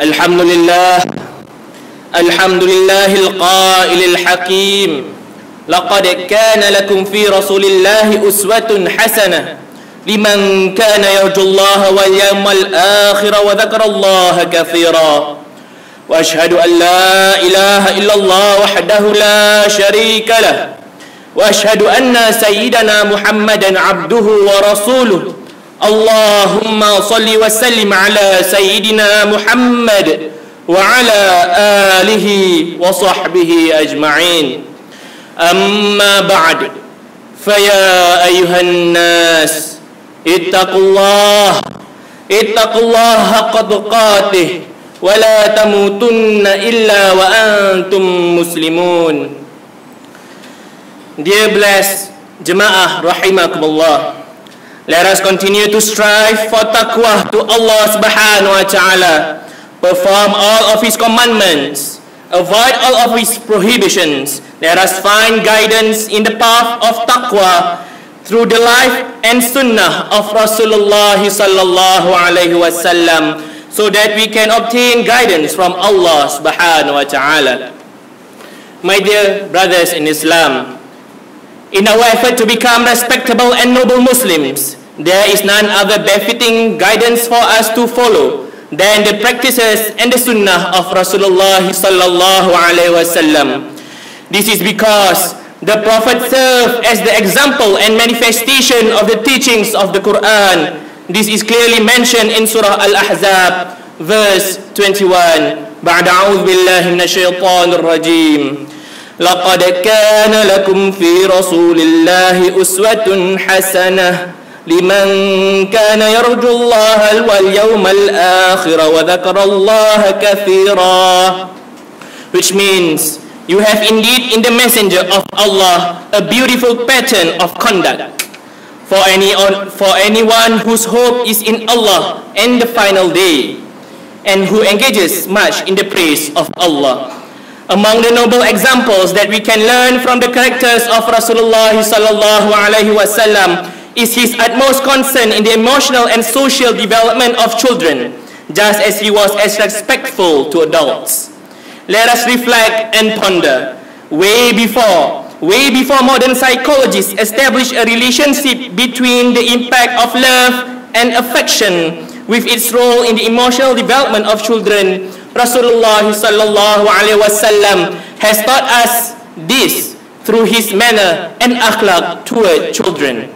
الحمد لله القائل الحكيم لقد كان لكم في رسول الله أسوة حسنة لمن كان يرجو الله واليوم الآخر وذكر الله كثيرا وأشهد أن لا إله إلا الله وحده لا شريك له وأشهد أن سيدنا محمدا عبده ورسوله اللهم صل وسلم على سيدنا محمد وعلى آله وصحبه أجمعين أما بعد فيا أيها الناس اتقوا الله حق تقاته ولا تموتن إلا وأنتم مسلمون. Dear blessed Jemaah rahimakumullah, let us continue to strive for taqwa to Allah subhanahu wa ta'ala, perform all of His commandments, avoid all of His prohibitions. Let us find guidance in the path of taqwa through the life and sunnah of Rasulullah sallallahu alaihi wasallam, so that we can obtain guidance from Allah subhanahu wa ta'ala. My dear brothers in Islam, in our effort to become respectable and noble Muslims, there is none other befitting guidance for us to follow than the practices and the sunnah of Rasulullah sallallahu alaihi wasallam. This is because the Prophet served as the example and manifestation of the teachings of the Quran. This is clearly mentioned in Surah Al-Ahzab, verse 21. بعد أعوذ بالله من الشيطان الرجيم لقد كان لكم في رسول الله أسوة حسنة لمن كان يرجو الله واليوم الآخر وذكر الله كثيرا, which means you have indeed in the messenger of Allah a beautiful pattern of conduct for anyone whose hope is in Allah and the final day, and who engages much in the praise of Allah. Among the noble examples that we can learn from the characters of Rasulullah sallallahu alaihi wasallam is his utmost concern in the emotional and social development of children, just as he was as respectful to adults. Let us reflect and ponder. Way before modern psychologists established a relationship between the impact of love and affection with its role in the emotional development of children, Rasulullah sallallahu alaihi wasallam has taught us this through his manner and akhlaq toward children.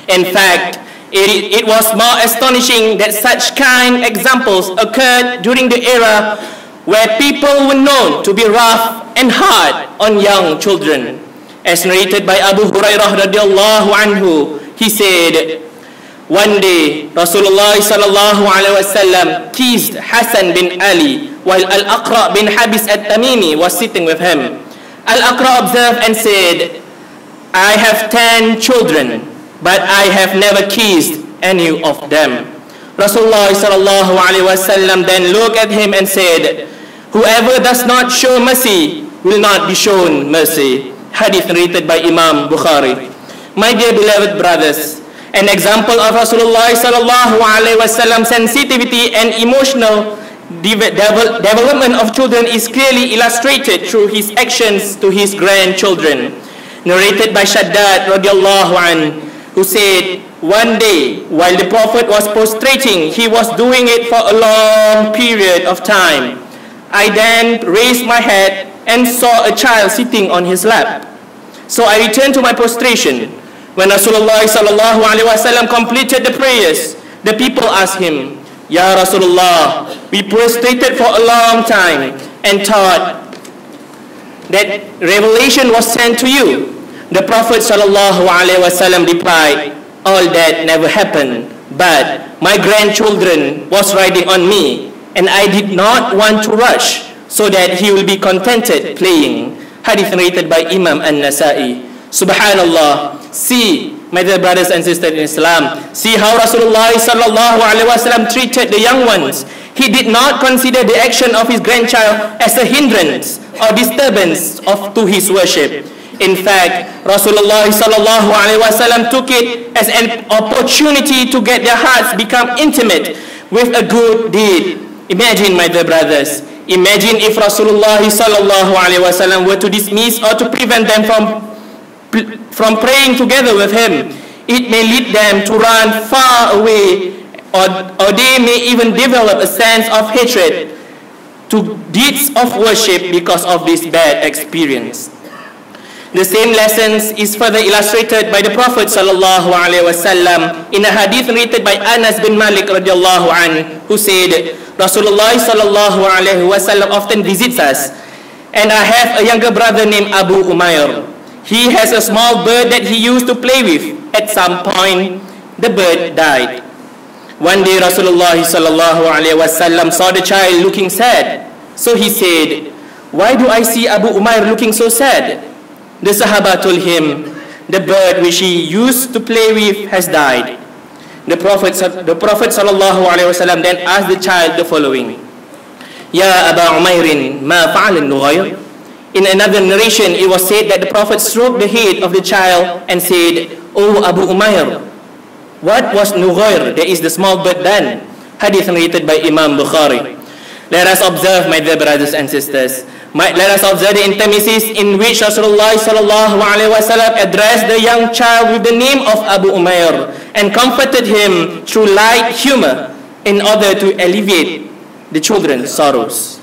In fact, it was more astonishing that such kind examples occurred during the era where people were known to be rough and hard on young children. As narrated by Abu Hurairah radhiyallahu anhu, he said, one day Rasulullah sallallahu alaihi wasallam teased Hassan bin Ali while Al-Aqra bin Habis at-Tamimi was sitting with him. Al-Aqra observed and said, I have 10 children, but I have never kissed any of them. Rasulullah sallallahu alaihi wasallam then looked at him and said, whoever does not show mercy will not be shown mercy. Hadith narrated by Imam Bukhari. My dear beloved brothers, an example of Rasulullah sallallahu alaihi wasallam sensitivity and emotional development of children is clearly illustrated through his actions to his grandchildren. Narrated by Shaddad radhiyallahu anhu, who said, one day while the Prophet was prostrating, he was doing it for a long period of time. I then raised my head and saw a child sitting on his lap. So I returned to my prostration. When Rasulullah sallallahu alaihi wasallam completed the prayers, the people asked him, Ya Rasulullah, we prostrated for a long time and thought that revelation was sent to you. The Prophet sallallahu alaihi wasallam replied, all that never happened, but my grandchildren was riding on me, and I did not want to rush, so that he will be contented playing. Hadith narrated by Imam An-Nasa'i. Subhanallah. See, my dear brothers and sisters in Islam, see how Rasulullah sallallahu alaihi wasallam treated the young ones. He did not consider the action of his grandchild as a hindrance or disturbance to his worship. In fact, Rasulullah sallallahu alaihi wasallam took it as an opportunity to get their hearts become intimate with a good deed. Imagine, my dear brothers, imagine if Rasulullah sallallahu alaihi wasallam were to dismiss or to prevent them from praying together with him. It may lead them to run far away, or they may even develop a sense of hatred to deeds of worship because of this bad experience. The same lessons is further illustrated by the Prophet sallallahu alaihi wasallam in a hadith narrated by Anas bin Malik radhiyallahu anhu, who said, Rasulullah sallallahu alaihi wasallam often visits us, and I have a younger brother named Abu Umair. He has a small bird that he used to play with. At some point, the bird died. One day Rasulullah sallallahu alaihi wasallam saw the child looking sad, so he said, "Why do I see Abu Umair looking so sad?" The Sahaba told him, "The bird which he used to play with has died." The Prophet sallallahu alaihi wasallam then asked the child the following: "Ya Aba Umairin, ma fa'al an-nughayr?" In another narration, it was said that the Prophet stroked the head of the child and said, "Oh Abu Umair, what was nughayr, that is the small bird, done?" Hadith narrated by Imam Bukhari. Let us observe, my dear brothers and sisters, let us observe the intimacies in which Rasulullah sallallahu alaihi wasallam addressed the young child with the name of Abu Umair and comforted him through light humor in order to alleviate the children's sorrows.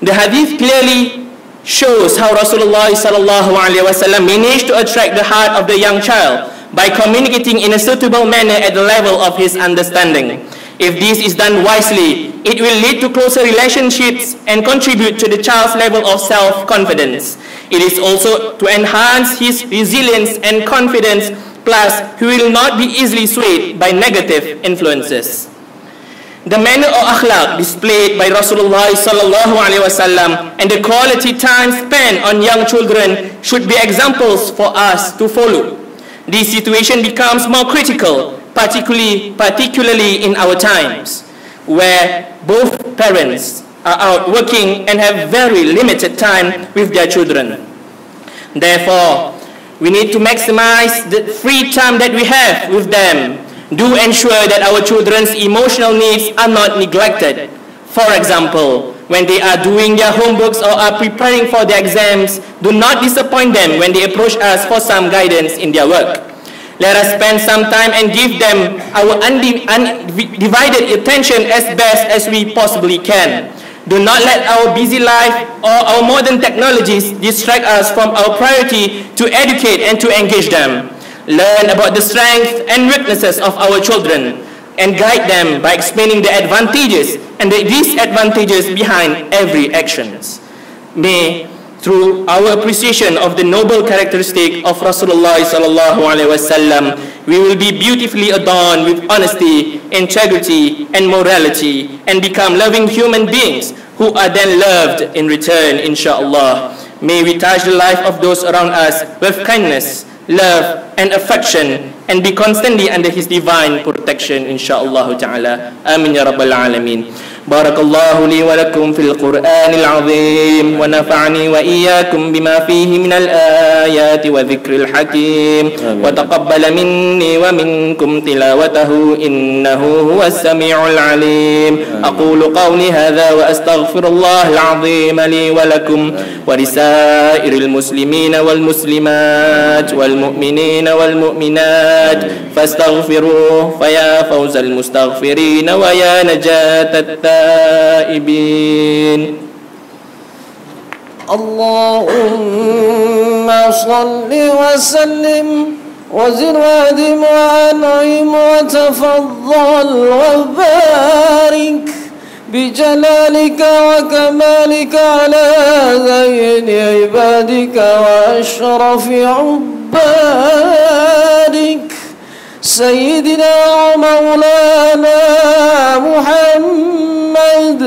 The hadith clearly shows how Rasulullah sallallahu alaihi wasallam managed to attract the heart of the young child by communicating in a suitable manner at the level of his understanding. If this is done wisely, it will lead to closer relationships and contribute to the child's level of self-confidence. It is also to enhance his resilience and confidence, plus he will not be easily swayed by negative influences. The manner of akhlaq displayed by Rasulullah sallallahu alaihi wasallam and the quality time spent on young children should be examples for us to follow. This situation becomes more critical, particularly in our times, where both parents are out working and have very limited time with their children. Therefore, we need to maximize the free time that we have with them. Do ensure that our children's emotional needs are not neglected. For example, when they are doing their homeworks or are preparing for their exams, do not disappoint them when they approach us for some guidance in their work. Let us spend some time and give them our undivided attention as best as we possibly can. Do not let our busy life or our modern technologies distract us from our priority to educate and to engage them. Learn about the strengths and weaknesses of our children and guide them by explaining the advantages and the disadvantages behind every action. May, through our appreciation of the noble characteristic of Rasulullah sallallahu alaihi wasallam, we will be beautifully adorned with honesty, integrity, and morality, and become loving human beings who are then loved in return, inshallah. May we touch the life of those around us with kindness, love, and affection, and be constantly under His divine protection, inshallah ta'ala. Amin ya rabbal alameen. بارك الله لي ولكم في القرآن العظيم ونفعني وإياكم بما فيه من الآيات وذكر الحكيم وتقبل مني ومنكم تلاوته إنه هو السميع العليم أقول قولي هذا وأستغفر الله العظيم لي ولكم ولسائر المسلمين والمسلمات والمؤمنين والمؤمنات فاستغفروه فيا فوز المستغفرين ويا نجاة التائبين. اللهم صل وسلم وزد وادم وانعم وتفضل وبارك بجلالك وكمالك على زين عبادك واشرف عبادك سيدنا ومولانا محمد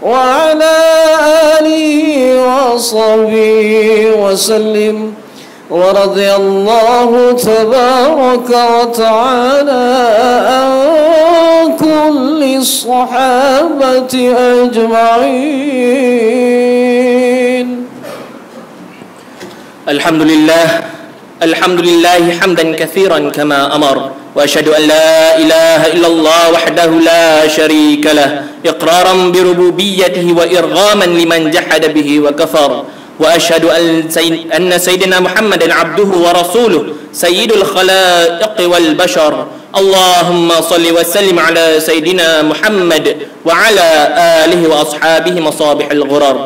وعلى آله وصحبه وسلم ورضي الله تبارك وتعالى عن كل الصحابة أجمعين. الحمد لله حمدا كثيرا كما أمر وأشهد أن لا إله إلا الله وحده لا شريك له إقرارا بربوبيته وإرغاما لمن جحد به وكفر وأشهد أن سيدنا محمدا عبده ورسوله سيد الخلائق والبشر اللهم صل وسلم على سيدنا محمد وعلى آله وأصحابه مصابيح الغرر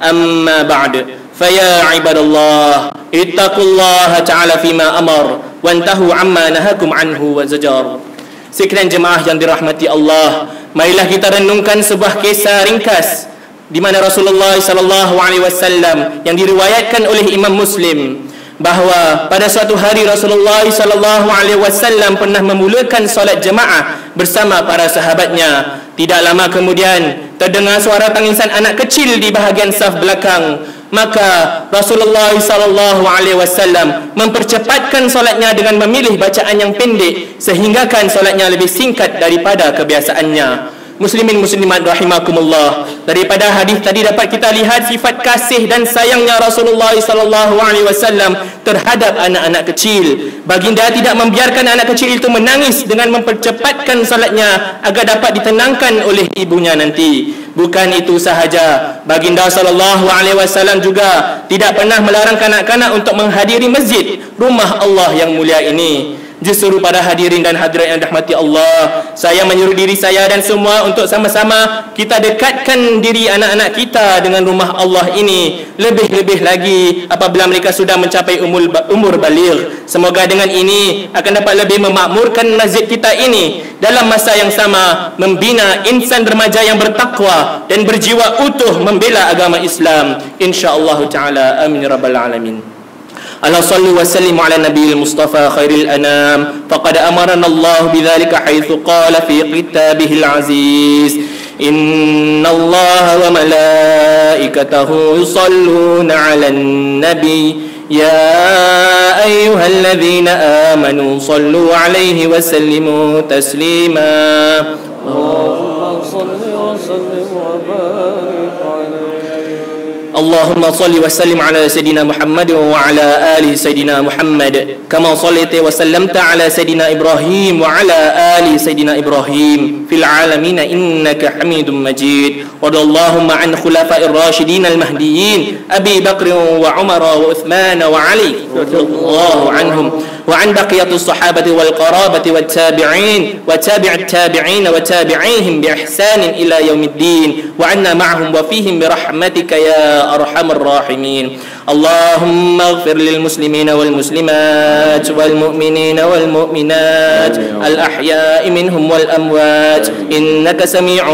أما بعد فيا عباد الله اتقوا الله تعالى فيما أمر وانتهوا عما نهاكم عنه وزجر. Sekalian jemaah yang dirahmati Allah, marilah kita renungkan sebuah kisah ringkas di mana Rasulullah SAW yang diriwayatkan oleh Imam Muslim bahawa pada suatu hari Rasulullah SAW pernah memulakan solat jemaah bersama para sahabatnya. Tidak lama kemudian terdengar suara tangisan anak kecil di bahagian saf belakang. Maka Rasulullah SAW mempercepatkan solatnya dengan memilih bacaan yang pendek sehinggakan solatnya lebih singkat daripada kebiasaannya. Muslimin muslimat rahimakumullah, daripada hadis tadi dapat kita lihat sifat kasih dan sayangnya Rasulullah SAW terhadap anak-anak kecil. Baginda tidak membiarkan anak kecil itu menangis dengan mempercepatkan salatnya agar dapat ditenangkan oleh ibunya nanti. Bukan itu sahaja, Baginda SAW juga tidak pernah melarang kanak-kanak untuk menghadiri masjid, rumah Allah yang mulia ini. Justru para hadirin dan hadirat yang dirahmati Allah, saya menyuruh diri saya dan semua untuk sama-sama kita dekatkan diri anak-anak kita dengan rumah Allah ini, lebih-lebih lagi apabila mereka sudah mencapai umur baligh. Semoga dengan ini akan dapat lebih memakmurkan masjid kita ini, dalam masa yang sama membina insan remaja yang bertakwa dan berjiwa utuh membela agama Islam, insya-Allah taala. Amin ya rabbal alamin. Ala sallu wa sallimu ala nabiyil mustafa khairil anam faqad amarana Allah bidzalika haitsu qala fi kitabihil aziz inna Allah wa malaikatahu yusalluna 'alan nabi ya ayyuhalladzina amanu sallu 'alaihi wa sallimu taslima Allahumma salli wa sallim wa barik 'alaihi اللهم صل وسلم على سيدنا محمد وعلى آل سيدنا محمد كما صليت وسلمت على سيدنا إبراهيم وعلى آل سيدنا إبراهيم في العالمين إنك حميد مجيد. وارض اللهم عن خلفاء الراشدين المهديين أبي بكر وعمر وعثمان وعلي رضي الله عنهم وعن بقية الصحابة والقرابة والتابعين وتابع التابعين وتابعيهم بإحسان إلى يوم الدين وعنا معهم وفيهم برحمتك يا أرحم الراحمين. اللهم اغفر للمسلمين والمسلمات والمؤمنين والمؤمنات الأحياء منهم والأموات إنك سميع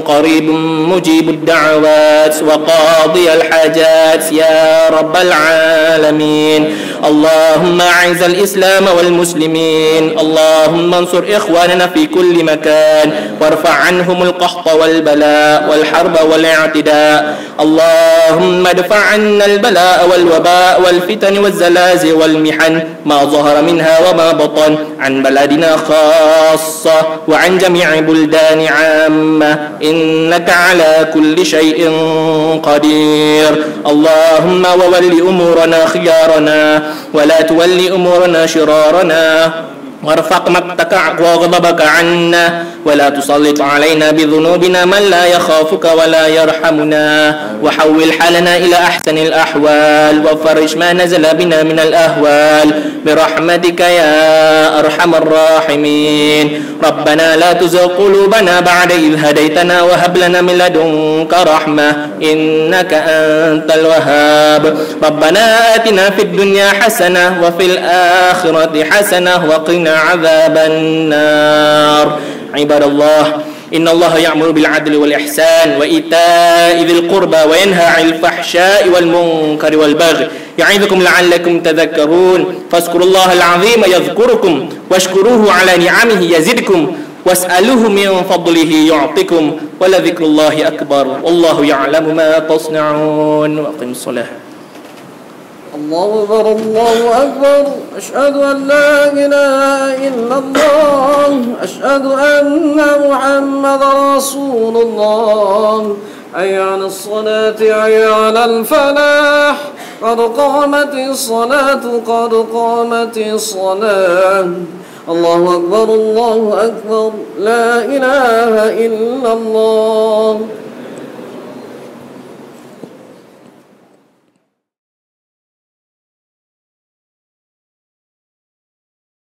قريب مجيب الدعوات وقاضي الحاجات يا رب العالمين. اللهم أعز الإسلام والمسلمين. اللهم انصر إخواننا في كل مكان وارفع عنهم القحط والبلاء والحرب والاعتداء. اللهم ادفع عنا البلاء والوباء والفتن والزلازل والمحن ما ظهر منها وما بطن عن بلدنا خاصة وعن جميع بلدان عامة إنك على كل شيء قدير. اللهم وول أمورنا خيارنا ولا تولي أمورنا شرارنا وارفق مقتك وغضبك عنا ولا تسلط علينا بذنوبنا من لا يخافك ولا يرحمنا وحول حالنا إلى أحسن الأحوال وفرج ما نزل بنا من الأهوال برحمتك يا أرحم الراحمين. ربنا لا تزغ قلوبنا بعد إذ هديتنا وهب لنا من لدنك رحمة إنك أنت الوهاب. ربنا آتنا في الدنيا حسنة وفي الآخرة حسنة وقنا عذاب النار. عباد الله إن الله يأمر بالعدل والإحسان وإيتاء ذي القربى وينهى عن الفحشاء والمنكر والبغي يعظكم لعلكم تذكرون. فاذكروا الله العظيم يذكركم واشكروه على نعمه يزدكم واسألوه من فضله يعطكم ولذكر الله أكبر والله يعلم ما تصنعون. وأقيموا الصلاة. الله أكبر الله أكبر أشهد أن لا إله إلا الله أشهد أن محمد رسول الله. حي على الصلاة حي على الفلاح قد قامت الصلاة قد قامت الصلاة الله أكبر الله أكبر لا إله إلا الله